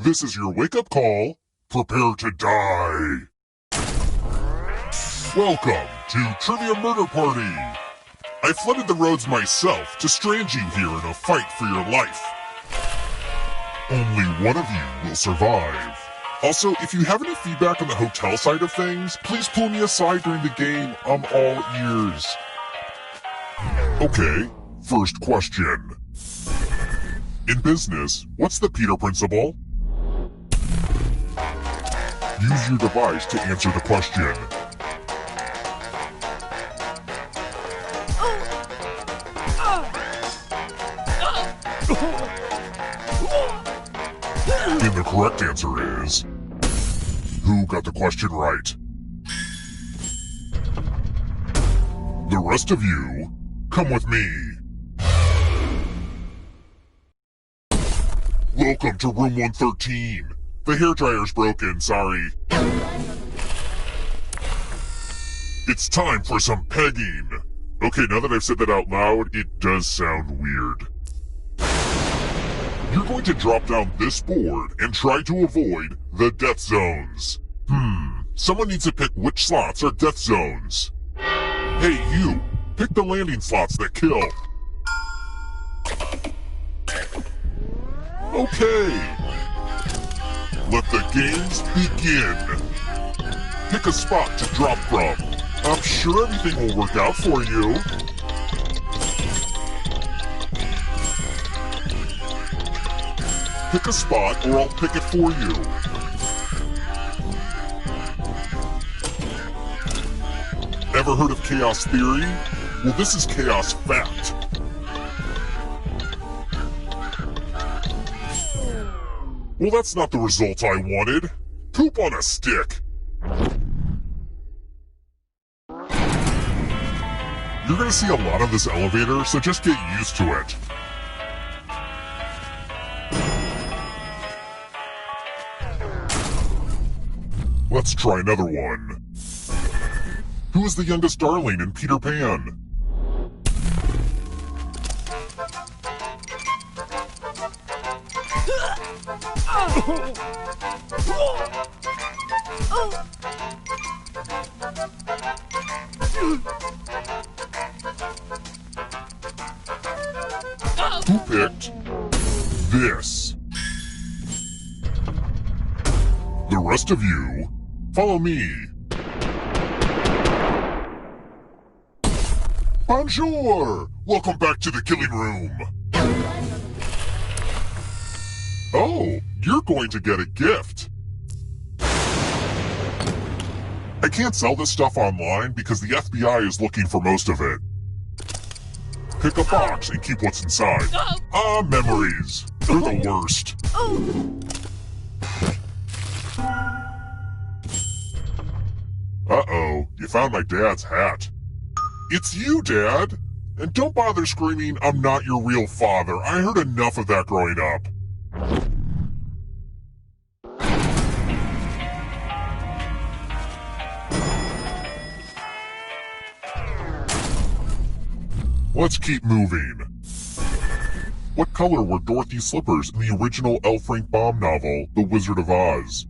This is your wake-up call. Prepare to die. Welcome to Trivia Murder Party. I flooded the roads myself to strand you here in a fight for your life. Only one of you will survive. Also, if you have any feedback on the hotel side of things, please pull me aside during the game. I'm all ears. Okay, first question. In business, what's the Peter Principle? Use your device to answer the question. And the correct answer is... Who got the question right? The rest of you, come with me. Welcome to room 113. The hairdryer's broken, sorry. It's time for some pegging. Okay, now that I've said that out loud, it does sound weird. You're going to drop down this board and try to avoid the death zones. Someone needs to pick which slots are death zones. Hey, you! Pick the landing slots that kill. Okay! Let the games begin! Pick a spot to drop from. I'm sure everything will work out for you. Pick a spot or I'll pick it for you. Ever heard of chaos theory? Well, this is chaos fact. Well, that's not the result I wanted. Poop on a stick. You're gonna see a lot of this elevator, so just get used to it. Let's try another one. Who is the youngest darling in Peter Pan? Who picked this? The rest of you, follow me. Bonjour! Welcome back to the killing room. Oh, you're going to get a gift. I can't sell this stuff online because the FBI is looking for most of it. Pick a box and keep what's inside. Ah, memories. They're the worst. Uh-oh, you found my dad's hat. It's you, Dad! And don't bother screaming, "I'm not your real father." I heard enough of that growing up. Let's keep moving. What color were Dorothy's slippers in the original L. Frank Baum novel, The Wizard of Oz?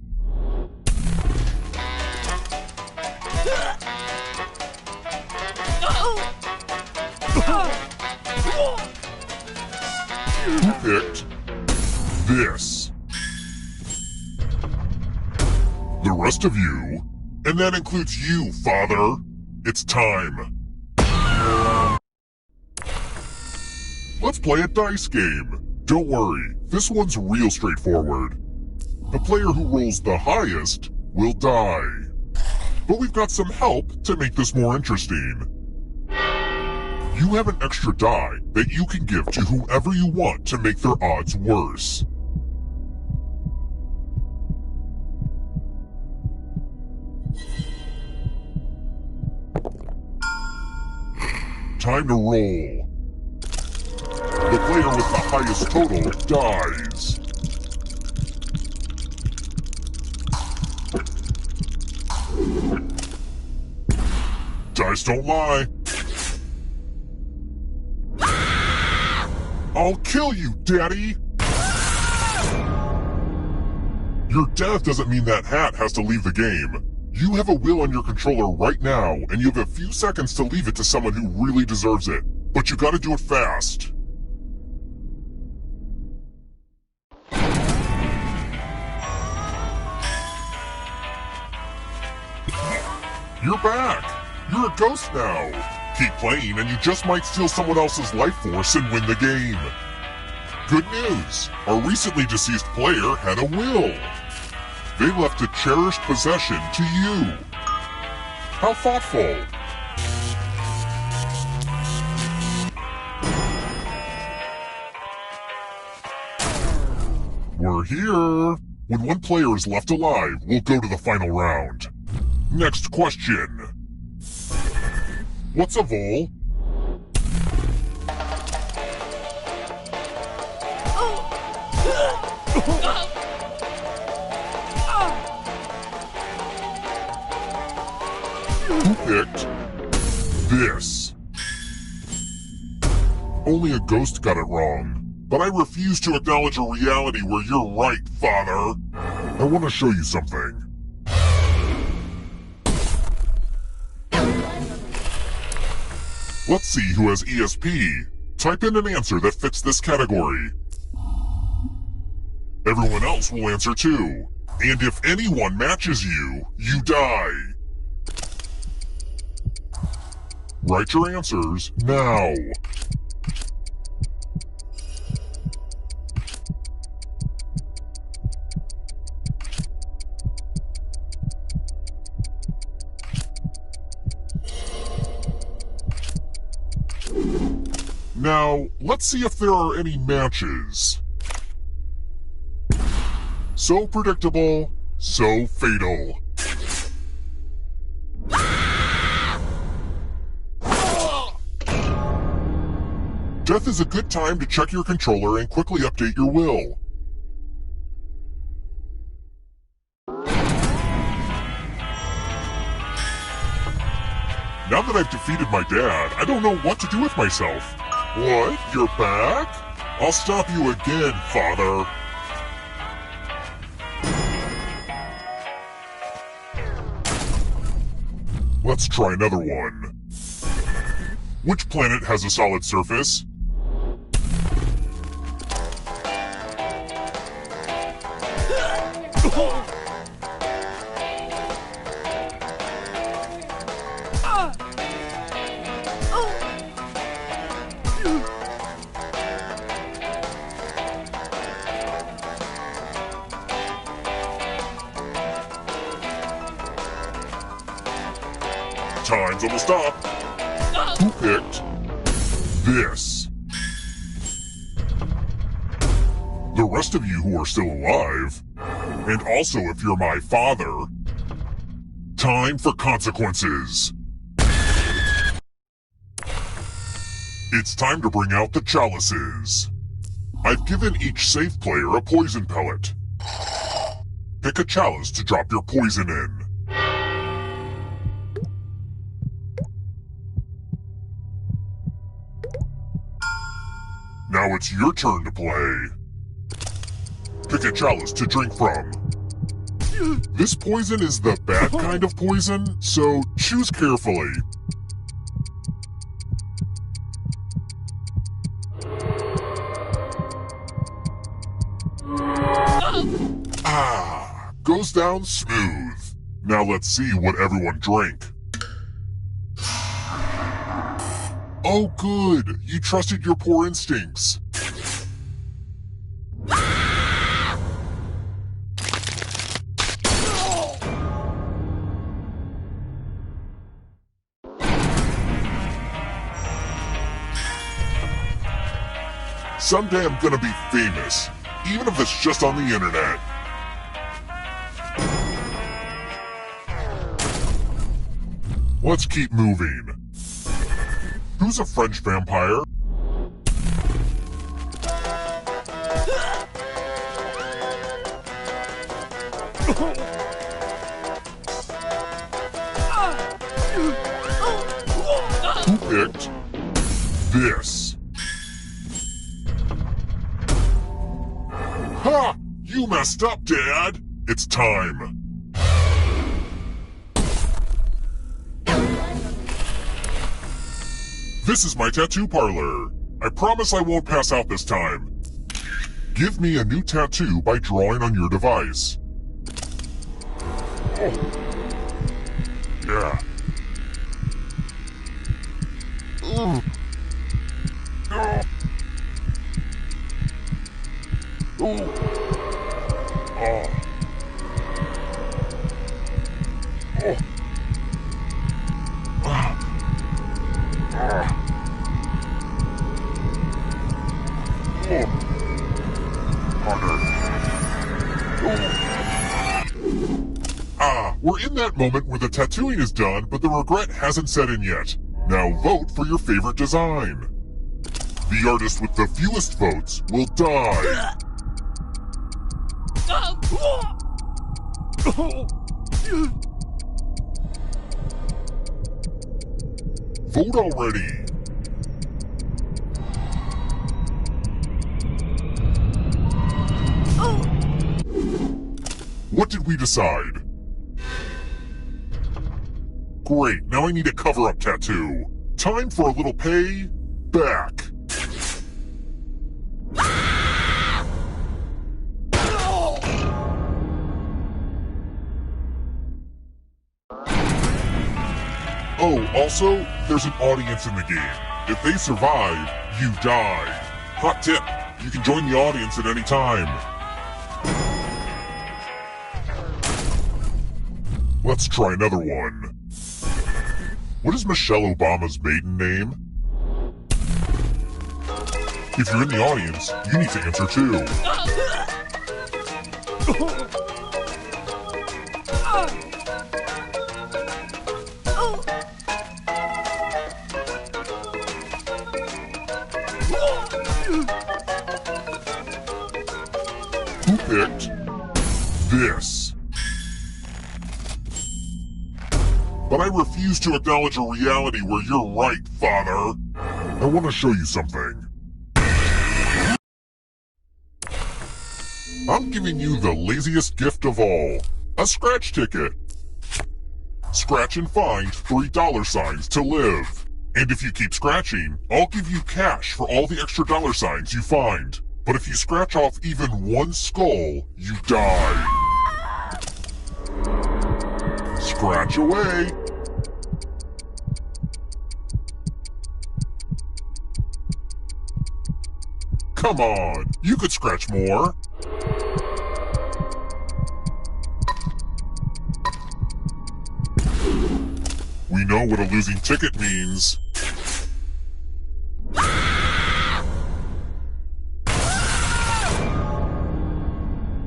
Who picked this? The rest of you, and that includes you, Father. It's time. Let's play a dice game. Don't worry, this one's real straightforward. The player who rolls the highest will die. But we've got some help to make this more interesting. You have an extra die that you can give to whoever you want to make their odds worse. Time to roll. The player with the highest total dies. Dice don't lie. I'll kill you, Daddy! Your death doesn't mean that hat has to leave the game. You have a will on your controller right now, and you have a few seconds to leave it to someone who really deserves it. But you gotta do it fast. You're back! You're a ghost now! Keep playing and you just might steal someone else's life force and win the game. Good news! Our recently deceased player had a will. They left a cherished possession to you. How thoughtful! We're here! When one player is left alive, we'll go to the final round. Next question. What's a vole? Who picked this? Only a ghost got it wrong. But I refuse to acknowledge a reality where you're right, Father. I want to show you something. Let's see who has ESP. Type in an answer that fits this category. Everyone else will answer too. And if anyone matches you, you die. Write your answers now. Now, let's see if there are any matches. So predictable, so fatal. Death is a good time to check your controller and quickly update your will. Now that I've defeated my dad, I don't know what to do with myself. What? You're back? I'll stop you again, father. Let's try another one. Which planet has a solid surface? Time's almost up. Who picked this? The rest of you who are still alive, and also if you're my father, time for consequences. It's time to bring out the chalices. I've given each safe player a poison pellet. Pick a chalice to drop your poison in. Now it's your turn to play. Pick a chalice to drink from. This poison is the bad kind of poison, so choose carefully. Ah, goes down smooth. Now let's see what everyone drank. Oh good, you trusted your poor instincts. Someday I'm gonna be famous, even if it's just on the internet. Let's keep moving. Who's a French vampire? Who picked this? Ha! You messed up, Dad! It's time. This is my tattoo parlor. I promise I won't pass out this time. Give me a new tattoo by drawing on your device. Oh. Yeah. Oh. Oh. Oh. Oh. Oh. We're in that moment where the tattooing is done, but the regret hasn't set in yet. Now vote for your favorite design. The artist with the fewest votes will die. Vote already. What did we decide? Great, now I need a cover-up tattoo. Time for a little pay back. Oh, also, there's an audience in the game. If they survive, you die. Hot tip, you can join the audience at any time. Let's try another one. What is Michelle Obama's maiden name? If you're in the audience, you need to answer too. Who picked this? But I refuse to acknowledge a reality where you're right, Father. I want to show you something. I'm giving you the laziest gift of all. A scratch ticket. Scratch and find $3 to live. And if you keep scratching, I'll give you cash for all the extra $signs you find. But if you scratch off even one skull, you die. Scratch away. Come on, you could scratch more. We know what a losing ticket means.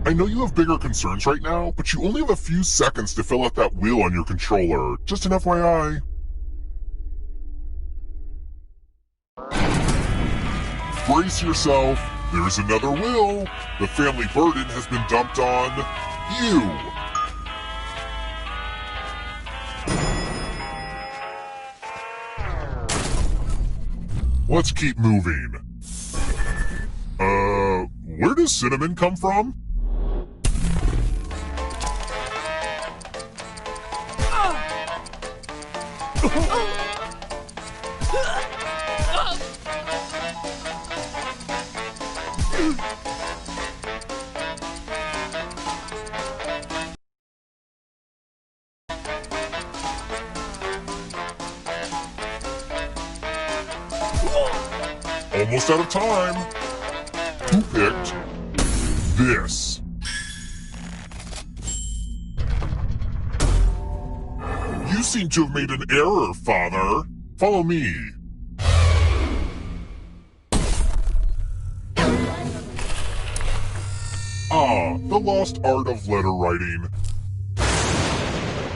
I know you have bigger concerns right now, but you only have a few seconds to fill out that wheel on your controller. Just an FYI. Brace yourself. There's another will. The family burden has been dumped on you. Let's keep moving. Where does cinnamon come from? Almost out of time. Who picked this? You seem to have made an error, Father. Follow me. Ah, the lost art of letter writing.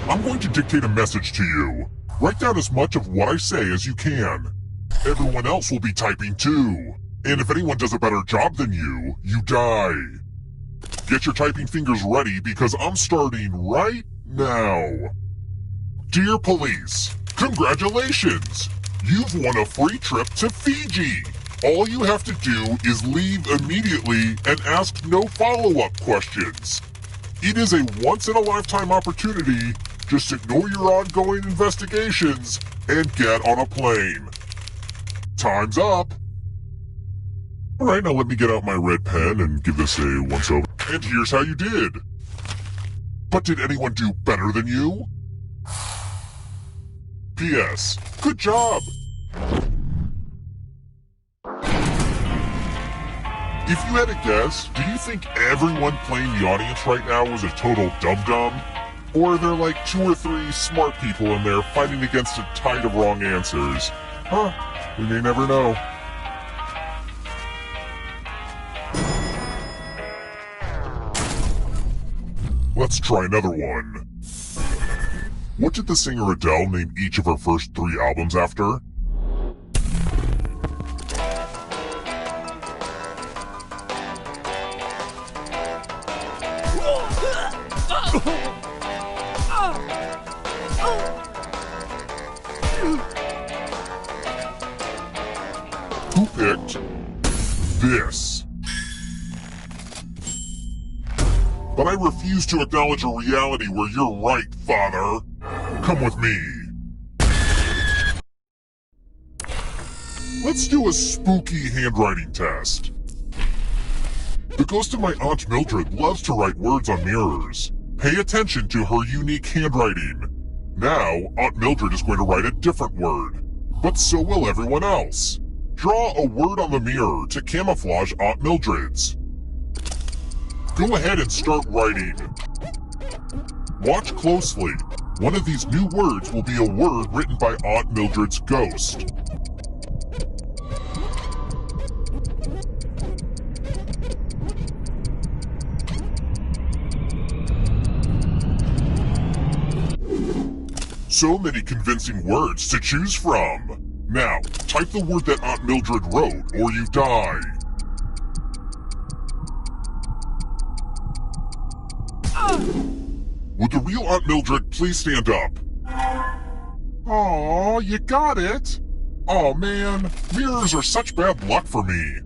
I'm going to dictate a message to you. Write down as much of what I say as you can. Everyone else will be typing too. And if anyone does a better job than you, you die. Get your typing fingers ready because I'm starting right now. Dear police, congratulations! You've won a free trip to Fiji. All you have to do is leave immediately and ask no follow-up questions. It is a once-in-a-lifetime opportunity. Just ignore your ongoing investigations and get on a plane. Time's up. Alright, now let me get out my red pen and give this a once-over. And here's how you did. But did anyone do better than you? P.S. Good job! If you had to guess, do you think everyone playing the audience right now was a total dum-dum? Or are there like 2 or 3 smart people in there fighting against a tide of wrong answers? Huh, we may never know. Let's try another one. What did the singer Adele name each of her first 3 albums after? Who picked this? But I refuse to acknowledge a reality where you're right, Father. Come with me. Let's do a spooky handwriting test. The ghost of my Aunt Mildred loves to write words on mirrors. Pay attention to her unique handwriting. Now, Aunt Mildred is going to write a different word, but so will everyone else. Draw a word on the mirror to camouflage Aunt Mildred's. Go ahead and start writing. Watch closely. One of these new words will be a word written by Aunt Mildred's ghost. So many convincing words to choose from. Now, type the word that Aunt Mildred wrote, or you die. Would the real Aunt Mildred please stand up? Aw, you got it. Aw, man, mirrors are such bad luck for me.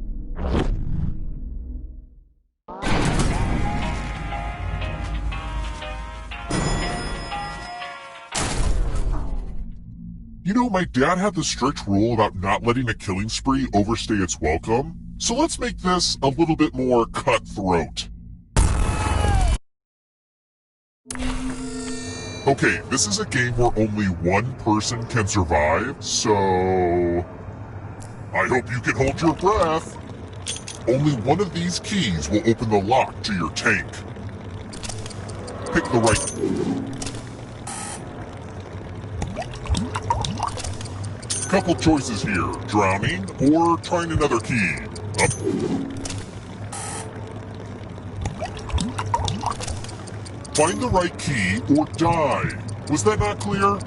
You know, my dad had this strict rule about not letting a killing spree overstay its welcome, so let's make this a little bit more cutthroat. Okay, this is a game where only one person can survive, so I hope you can hold your breath. Only one of these keys will open the lock to your tank. Pick the right... Couple choices here, drowning or trying another key. Up. Find the right key or die. Was that not clear?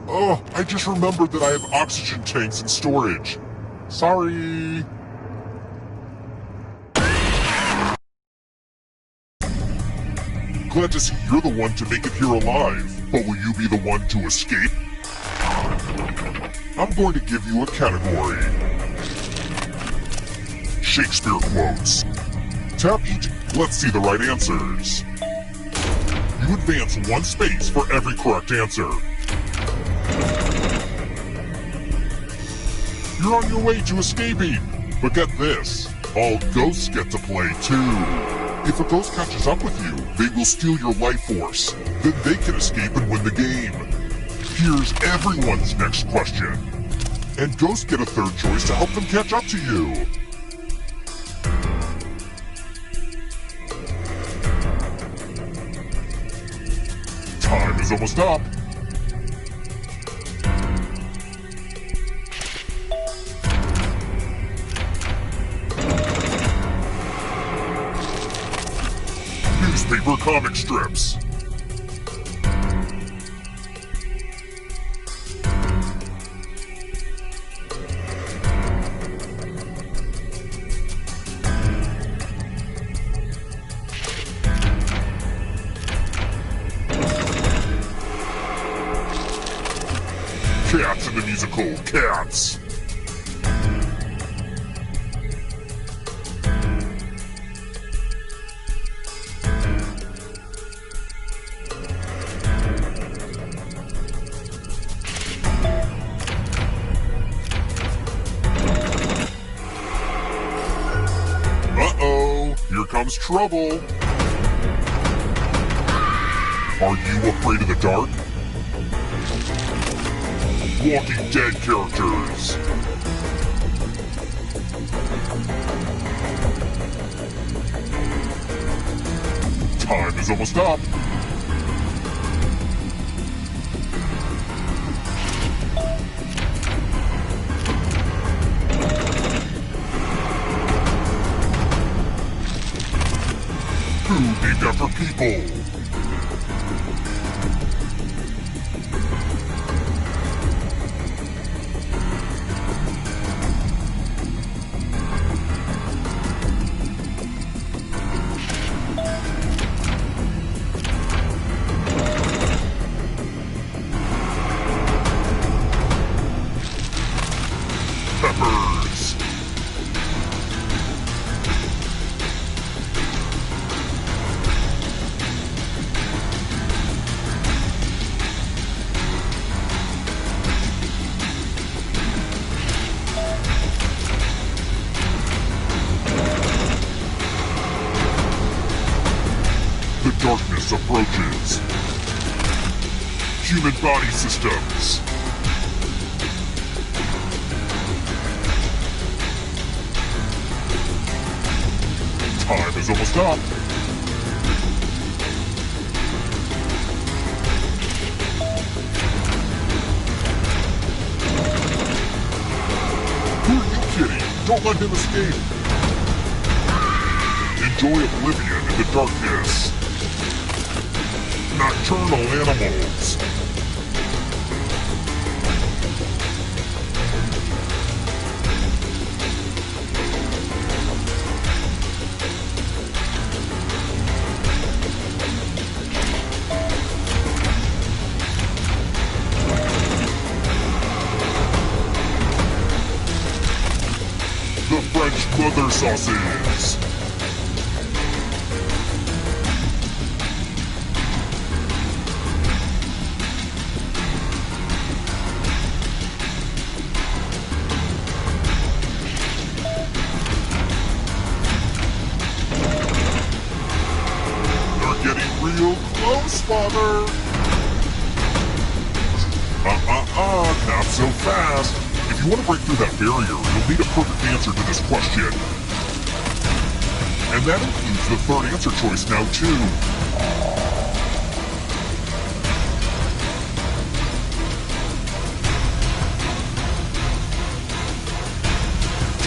Oh, I just remembered that I have oxygen tanks in storage. Sorry. Glad to see you're the one to make it here alive, but will you be the one to escape? I'm going to give you a category. Shakespeare quotes. Tap each. Let's see the right answers. You advance one space for every correct answer. You're on your way to escaping, but get this, all ghosts get to play too. If a ghost catches up with you, they will steal your life force. Then they can escape and win the game. Here's everyone's next question. And ghosts get a third choice to help them catch up to you. Time is almost up. Newspaper comic strips. Cats in the musical Cats. Here comes trouble. Are you afraid of the dark? Walking Dead characters. Time is almost up. Food named after people. Peppers. darkness approaches. Human body systems. Time is almost up. Who are you kidding? Don't let him escape. Enjoy oblivion in the darkness. Nocturnal animals. The French mother sauces. You're getting real close, Father. Not so fast. If you want to break through that barrier, you'll need a perfect answer to this question. And that includes the third answer choice now, too.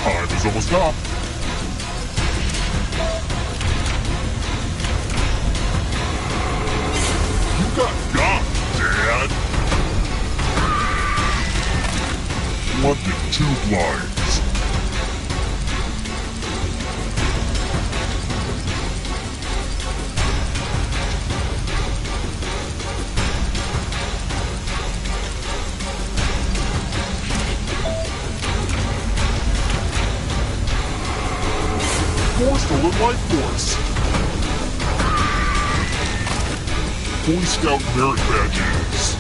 Time is almost up. You got, Dad. London tube lines. More stolen life force. Boy Scout merit badges.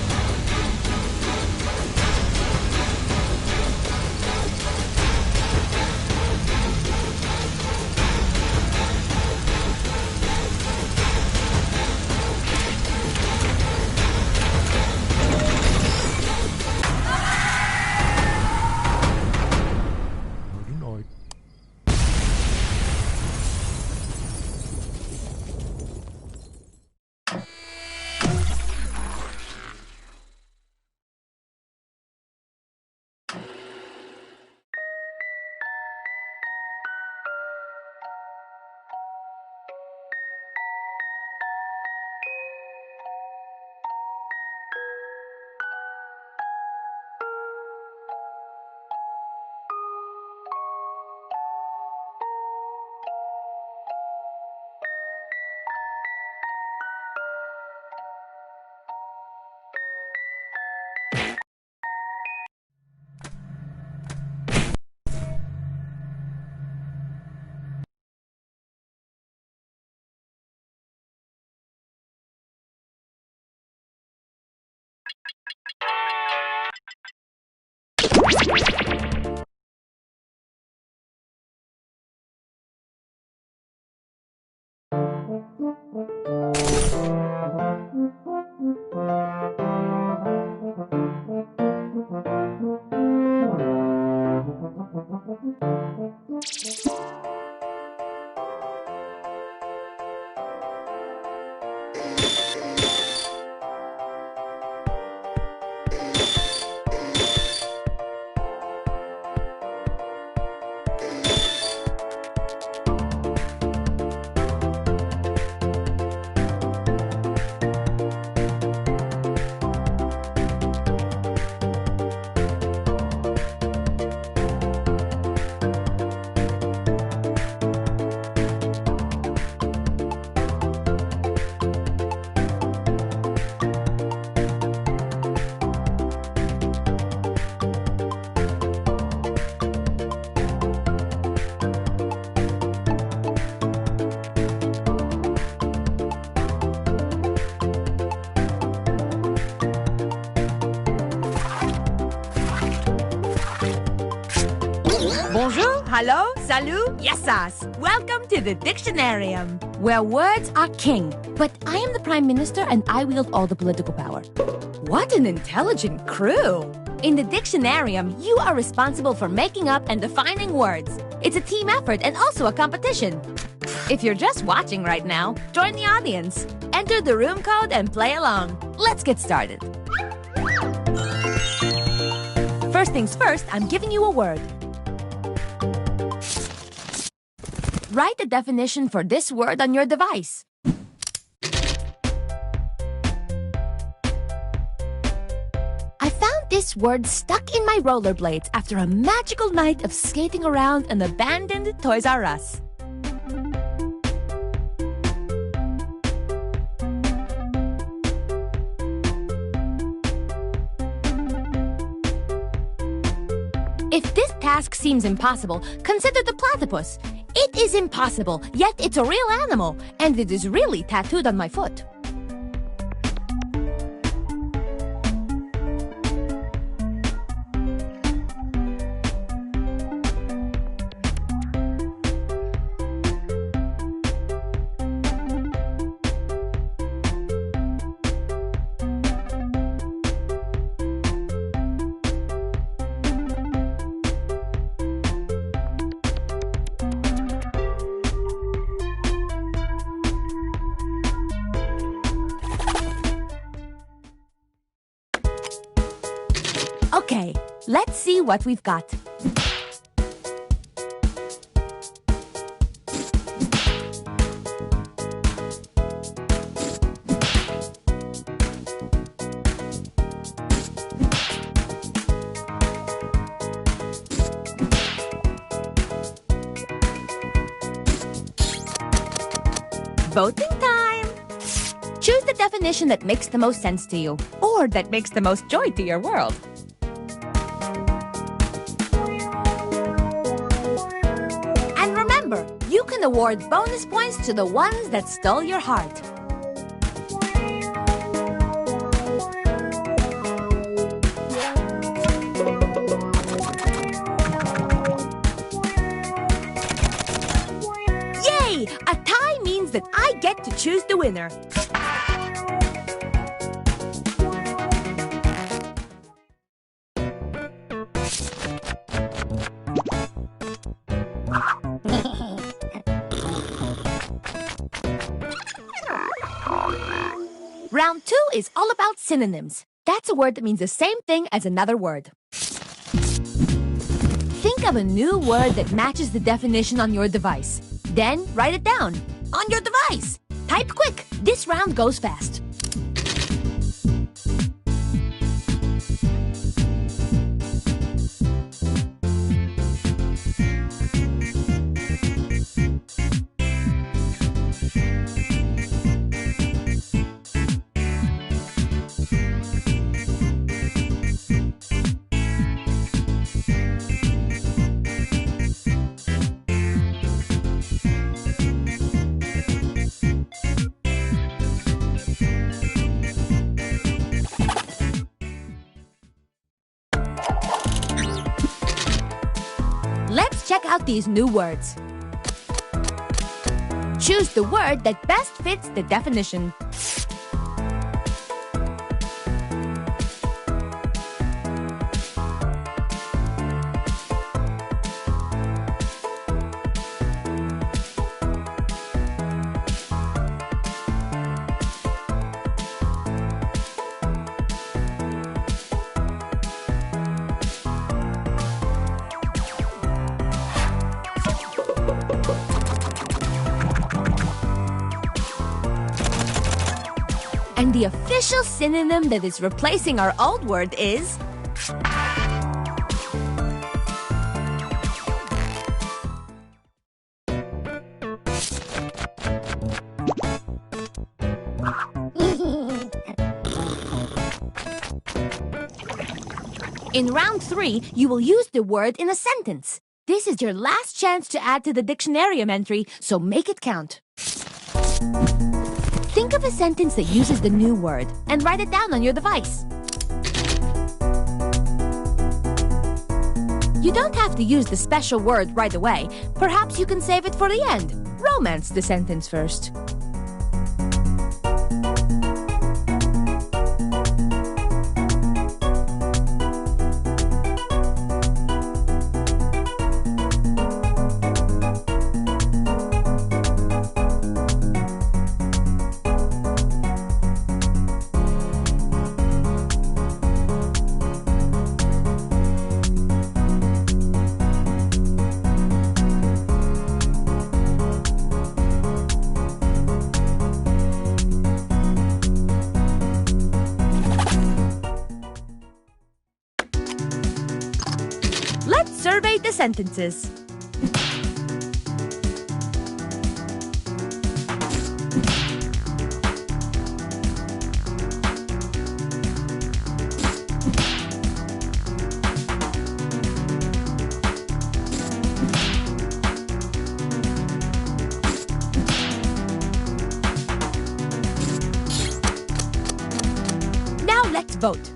Bonjour, hello, salut, yesas. Welcome to the Dictionarium, where words are king. But I am the Prime Minister and I wield all the political power. What an intelligent crew! In the Dictionarium, you are responsible for making up and defining words. It's a team effort and also a competition. If you're just watching right now, join the audience. Enter the room code and play along. Let's get started. First things first, I'm giving you a word. Write the definition for this word on your device. I found this word stuck in my rollerblades after a magical night of skating around an abandoned Toys R Us. If this task seems impossible, consider the platypus. It is impossible, yet it's a real animal, and it is really tattooed on my foot. Okay, let's see what we've got. Voting time! Choose the definition that makes the most sense to you, or that makes the most joy to your world. You can award bonus points to the ones that stole your heart. Yay! A tie means that I get to choose the winner. Round 2 is all about synonyms. That's a word that means the same thing as another word. Think of a new word that matches the definition on your device. Then write it down on your device. Type quick. This round goes fast. Let's check out these new words. Choose the word that best fits the definition. And the official synonym that is replacing our old word is... In round 3, you will use the word in a sentence. This is your last chance to add to the Dictionarium entry, so make it count. Think of a sentence that uses the new word and write it down on your device. You don't have to use the special word right away. Perhaps you can save it for the end. Romance the sentence first. Let's survey the sentences. Now let's vote.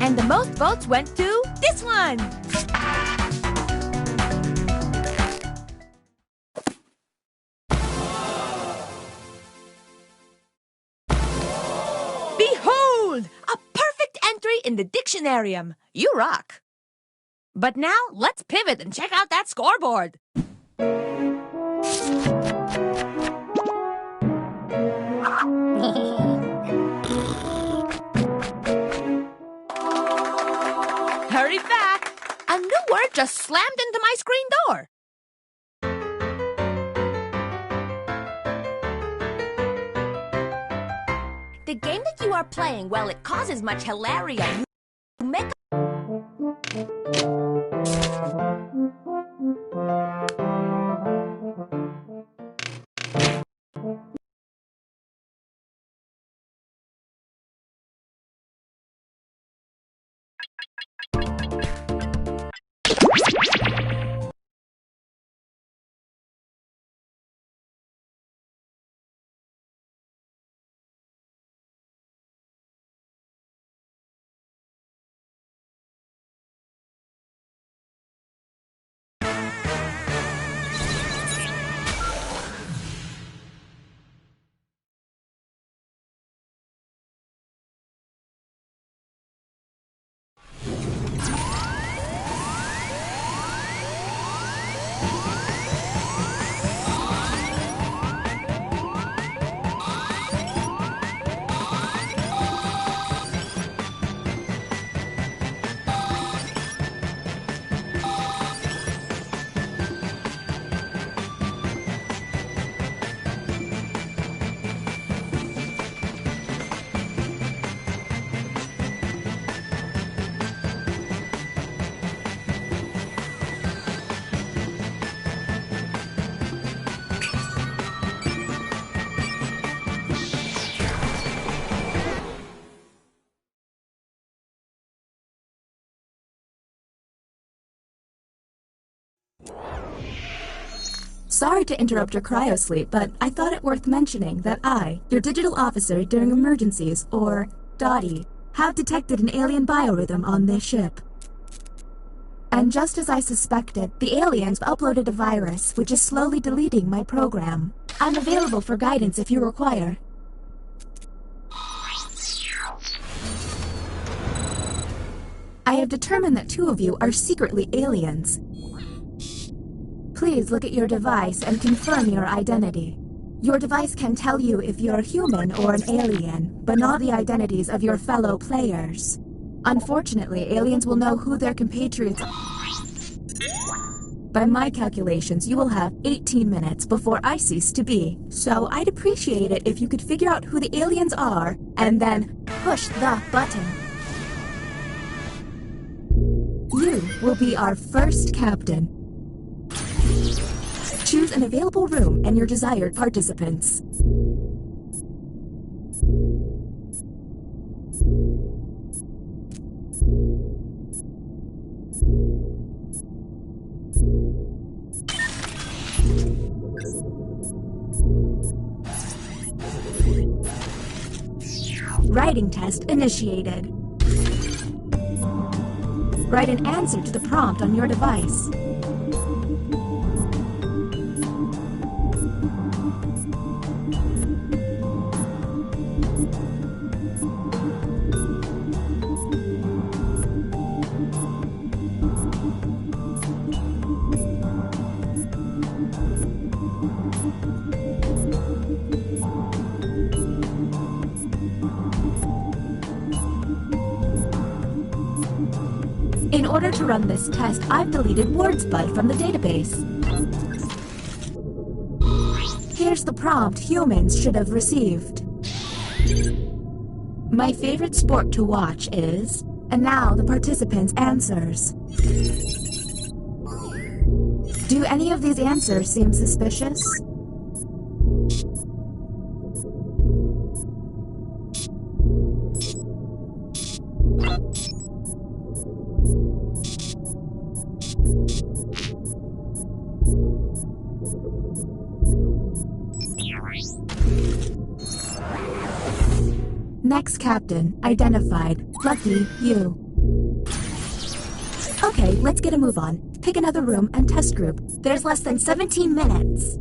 And the most votes went to this one! Behold! A perfect entry in the Dictionarium! You rock! But now, let's pivot and check out that scoreboard! Hurry back! A new word just slammed into my screen door. The game that you are playing, well, it causes much hilaria. You make Sorry to interrupt your cryosleep, but I thought it worth mentioning that I, your digital officer during emergencies, or Dottie, have detected an alien biorhythm on this ship. And just as I suspected, the aliens uploaded a virus which is slowly deleting my program. I'm available for guidance if you require. I have determined that 2 of you are secretly aliens. Please look at your device and confirm your identity. Your device can tell you if you're human or an alien, but not the identities of your fellow players. Unfortunately, aliens will know who their compatriots are. By my calculations, you will have 18 minutes before I cease to be. So I'd appreciate it if you could figure out who the aliens are, and then push the button. You will be our first captain. Choose an available room and your desired participants. Writing test initiated. Write an answer to the prompt on your device. In order to run this test, I've deleted WordsBud from the database. Here's the prompt humans should have received. My favorite sport to watch is... And now the participants' answers. Do any of these answers seem suspicious? Next captain, identified. Lucky you. Okay, let's get a move on. Pick another room and test group. There's less than 17 minutes.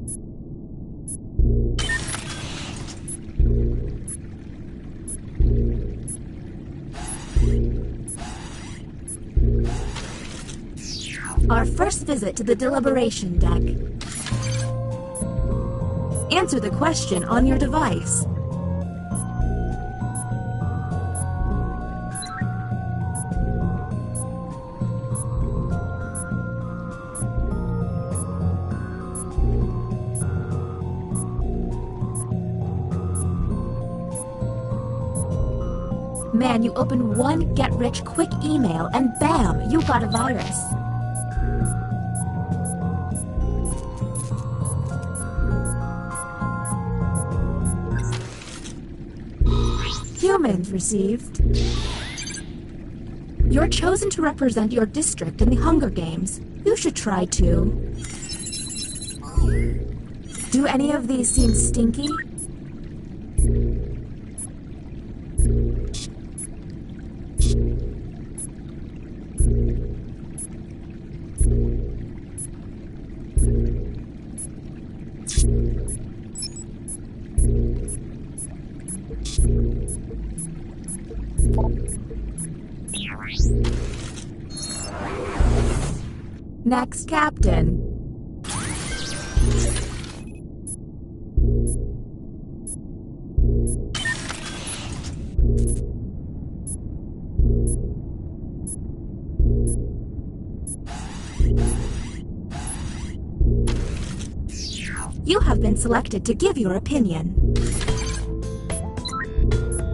Our first visit to the deliberation deck. Answer the question on your device. Man, you open one get-rich-quick email and bam, you got a virus. Humans received. You're chosen to represent your district in the Hunger Games. You should try to. Do any of these seem stinky? Next captain. You have been selected to give your opinion.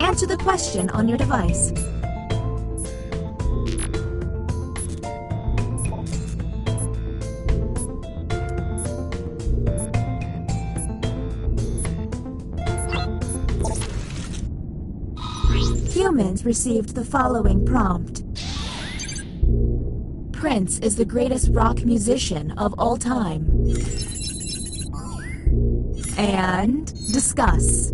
Answer the question on your device. Humans received the following prompt. Prince is the greatest rock musician of all time. And discuss.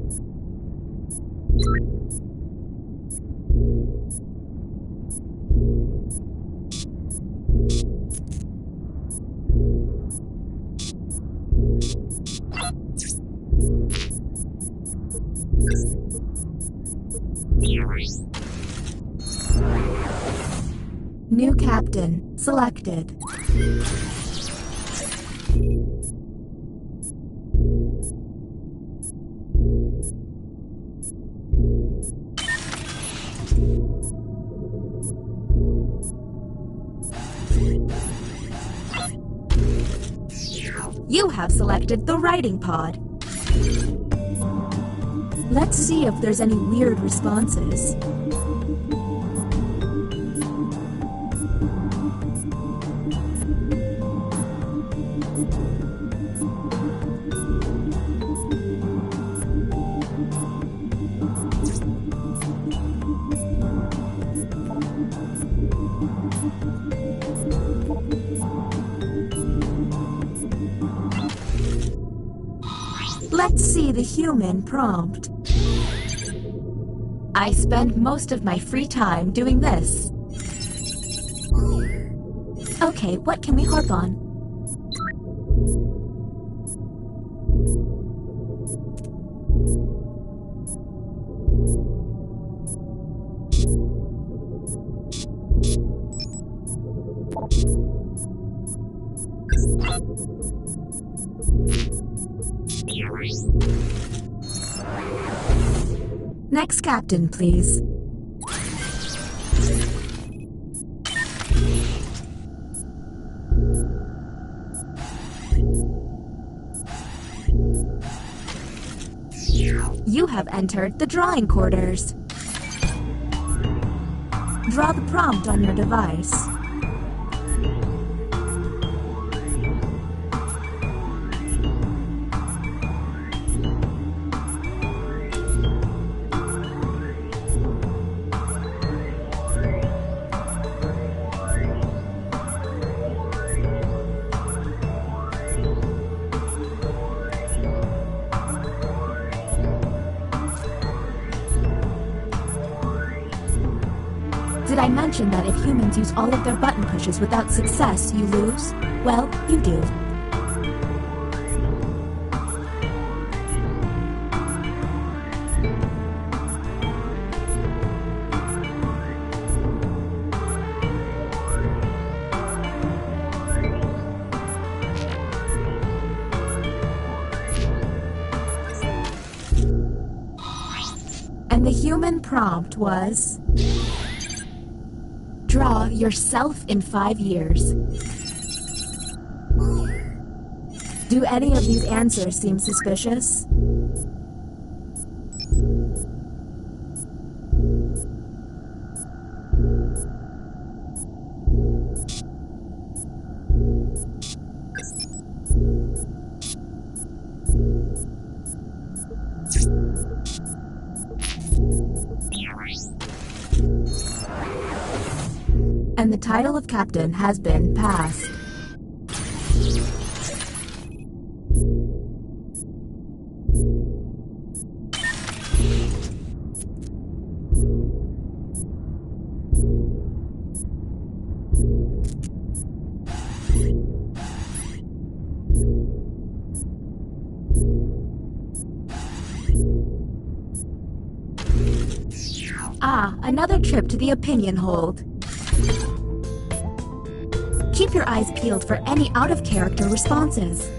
New captain selected. You have selected the writing pod. Let's see if there's any weird responses. Let's see the human prompt. I spend most of my free time doing this. Okay, what can we harp on? Next captain, please. You have entered the drawing quarters. Draw the prompt on your device. Did I mention that if humans use all of their button pushes without success, you lose? Well, you do. And the human prompt was... Draw yourself in 5 years. Do any of these answers seem suspicious? And the title of captain has been passed. Ah, another trip to the opinion hold. Keep your eyes peeled for any out-of-character responses.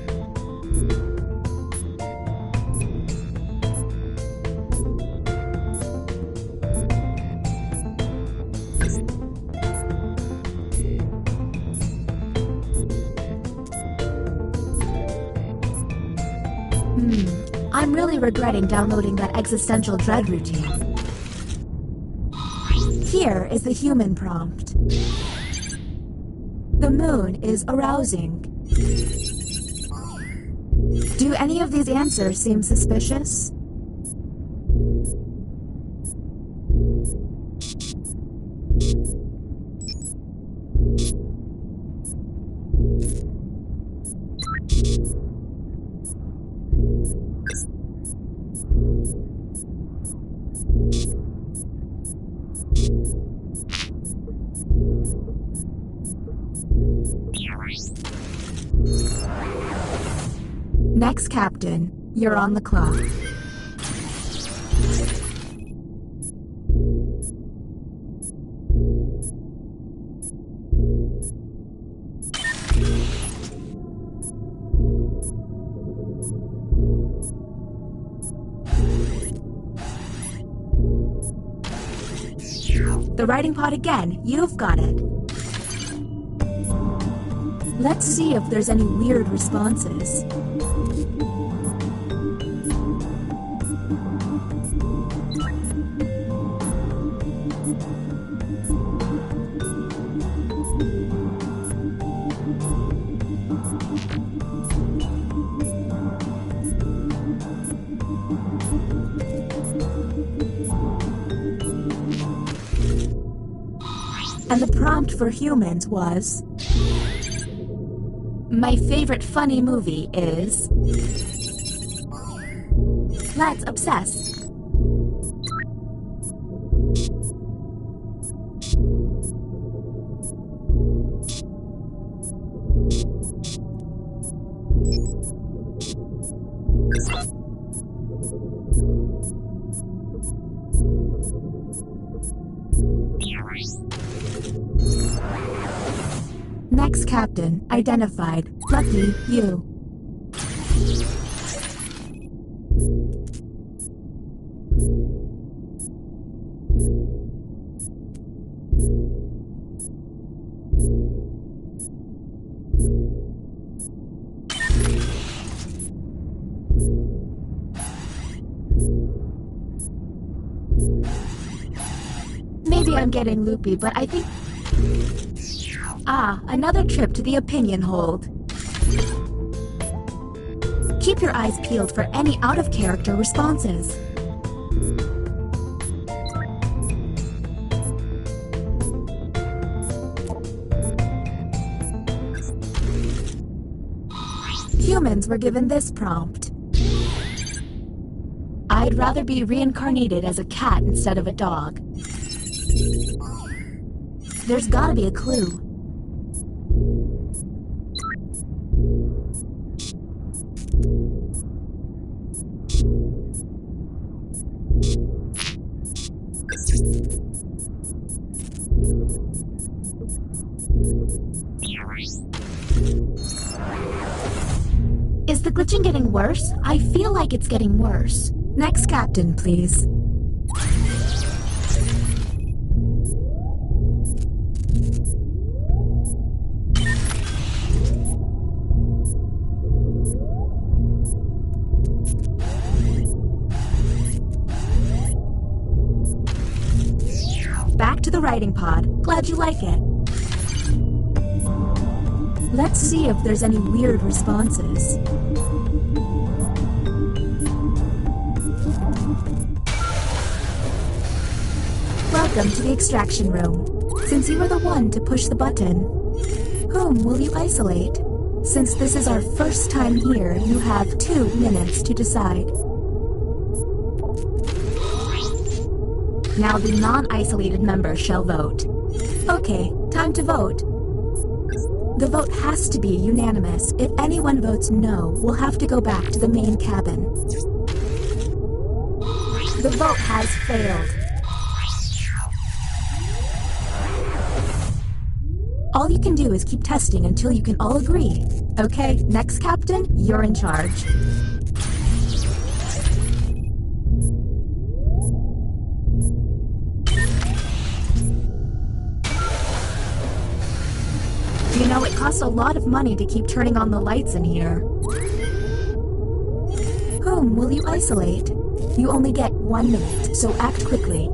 I'm really regretting downloading that existential dread routine. Here is the human prompt. The moon is arousing. Do any of these answers seem suspicious? Next captain, you're on the clock. The writing pod again, you've got it. Let's see if there's any weird responses. And the prompt for humans was... My favorite funny movie is... Let's obsess. Next captain, identified. Lucky you. Maybe I'm getting loopy, but I think... Ah, another trip to the opinion hold. Keep your eyes peeled for any out-of-character responses. Humans were given this prompt. I'd rather be reincarnated as a cat instead of a dog. There's gotta be a clue. Is the glitching getting worse? I feel like it's getting worse. Next captain, please. Back to the writing pod. Glad you like it. Let's see if there's any weird responses. Welcome to the extraction room. Since you were the one to push the button, whom will you isolate? Since this is our first time here, you have 2 minutes to decide. Now the non-isolated member shall vote. Okay, time to vote. The vote has to be unanimous. If anyone votes no, we'll have to go back to the main cabin. The vote has failed. All you can do is keep testing until you can all agree. Okay, next captain, you're in charge. You know, it costs a lot of money to keep turning on the lights in here. Whom will you isolate? You only get 1 minute, so act quickly.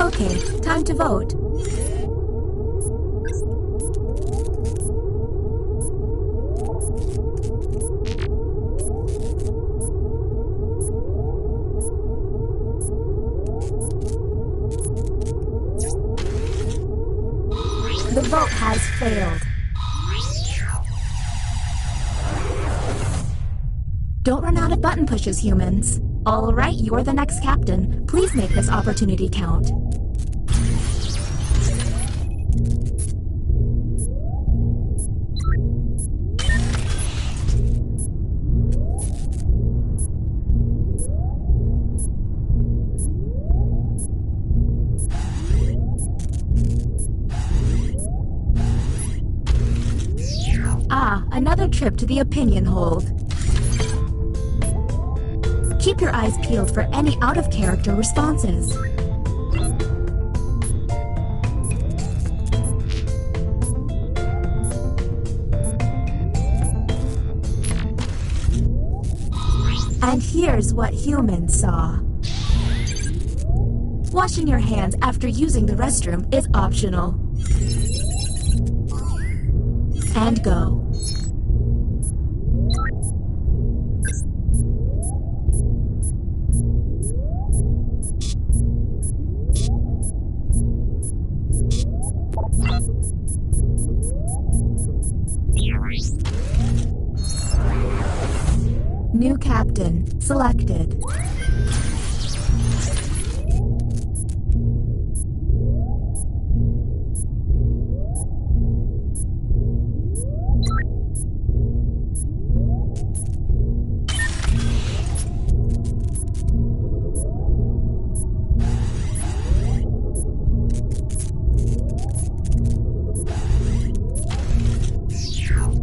Okay, time to vote. The vote has failed. Don't run out of button pushes, humans. All right, you're the next captain. Please make this opportunity count. Ah, another trip to the opinion hold. Keep your eyes peeled for any out-of-character responses. And here's what humans saw. Washing your hands after using the restroom is optional. And go. New captain selected.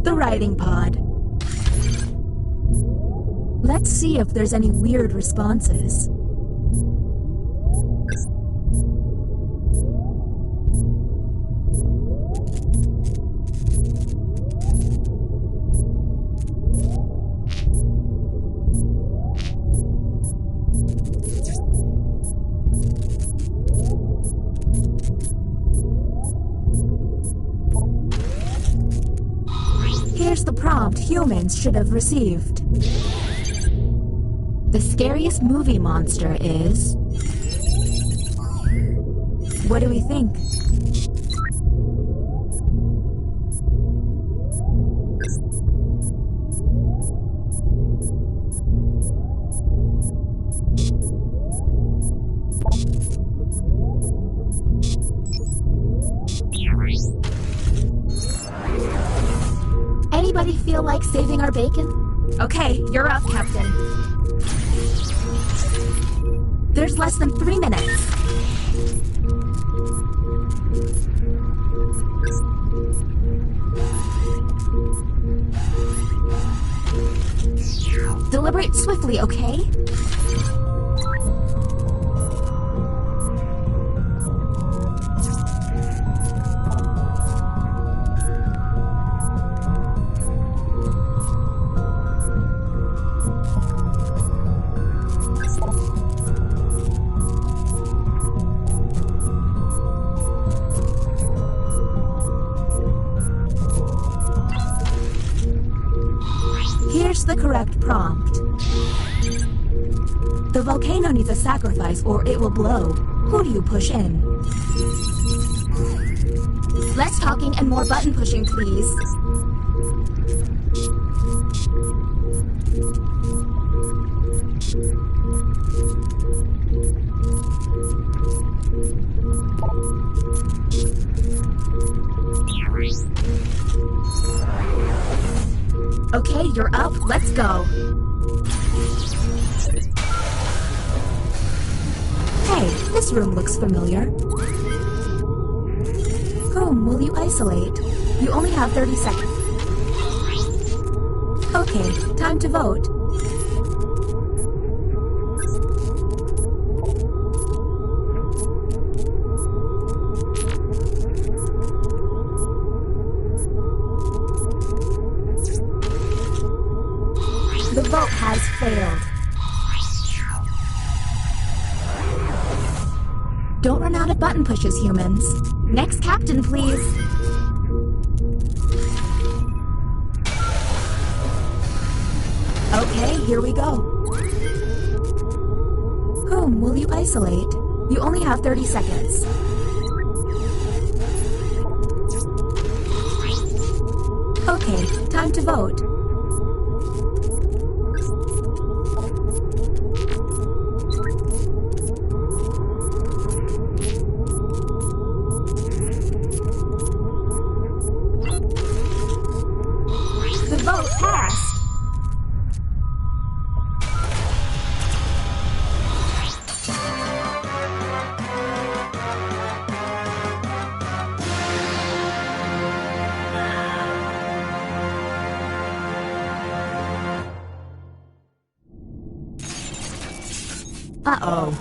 The writing pod. Let's see if there's any weird responses. Here's the prompt humans should have received. The scariest movie monster is... What do we think? Anybody feel like saving our bacon? Okay, you're up, Captain. There's less than 3 minutes. Deliberate swiftly, okay? Here's the correct prompt. The volcano needs a sacrifice or it will blow. Who do you push in? Less talking and more button pushing, please. Okay, you're up. Let's go. Hey, this room looks familiar. Whom will you isolate? You only have 30 seconds. Okay, time to vote. The vote has failed. Don't run out of button pushes, humans. Next captain, please. Okay, here we go. Whom will you isolate? You only have 30 seconds. Okay, time to vote. The vote passed. Uh-oh.